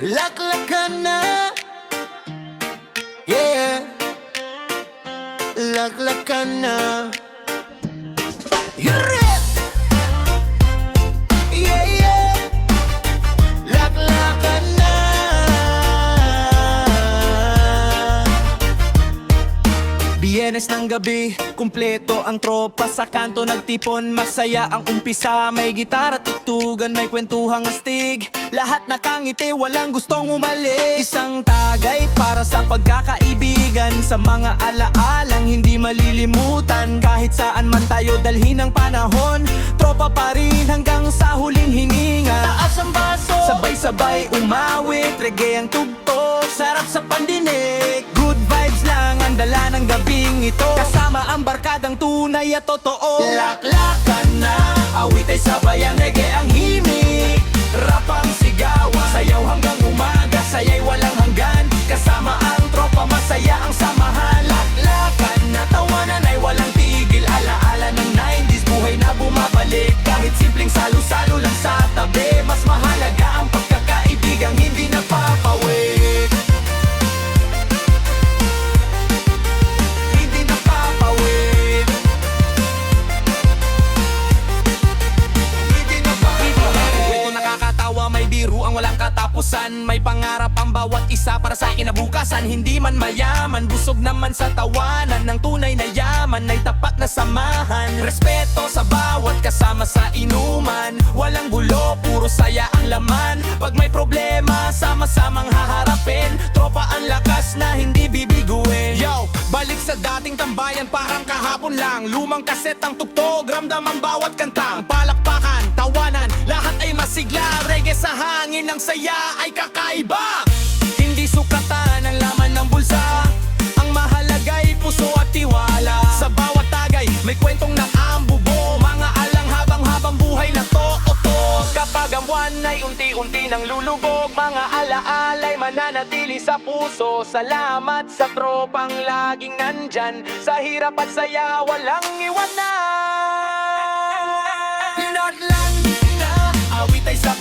Laklakan na, yeah. Laklakan na, yeah, yeah, yeah. Laklakan na. Biyernes ng gabi, kumpleto ang tropa sa kanto nagtipon. Masaya ang umpisa, may gitara tutugan, may kwentuhang astig. Lahat nakangiti, walang gustong umalis. Isang tagay para sa pagkakaibigan, sa mga alaalang hindi malilimutan. Kahit saan man tayo dalhin ang panahon, tropa pa rin hanggang sa huling hininga. Taas ang baso, sabay-sabay umawit, reggae ang tugtog, sarap sa pandinig. Good vibes lang ang dala ng gabing ito, kasama ang barkadang tunay at totoo. Laklakan na, awit ay sabay ang reggae ang himig. Rap ang sigawan, sayaw hanggang umaga, saya'y walang hanggan. Kasama ang tropa, masaya ang samahan. Laklakan na, tawanan ay walang tigil. Alaala ng 90s, buhay na bumabalik. Kahit simpleng salo-salo lang sa tabi, mas mahalaga ang pagkakaibigang hindi napapawid. Hindi napapawid. Hindi napapawid. Ito nakakatawa, may biro ang walang katapusan. May pangarap ang bawat isa para sa kinabukasan. Hindi man mayaman, busog naman sa tawanan. Ng tunay na yaman ay tapat na samahan. Respeto sa bawat kasama sa inuman. Walang gulo, puro saya ang laman. Pag may problema, sama-samang haharapin. Tropa ang lakas na hindi bibiguin. Yo, balik sa dating tambayan parang kahapon lang. Lumang kaset ang tugtog, ramdam ang bawat kantang. Palakpakan, tawanan, lahat ay masigla. Reggae sa hangin, ang saya ay kakaiba. Hindi sukatan ang laman ng bulsa, ang mahalaga'y puso at tiwala. Sa bawat tagay, may kwentong nakaambubo, mga alang habang buhay na to. Kapag ang buwan ay unti-unti nang lulubog, mga alaala'y mananatili sa puso. Salamat sa tropang laging nandyan, sa hirap at saya walang iwanan. Pinaglan na, awit ay sa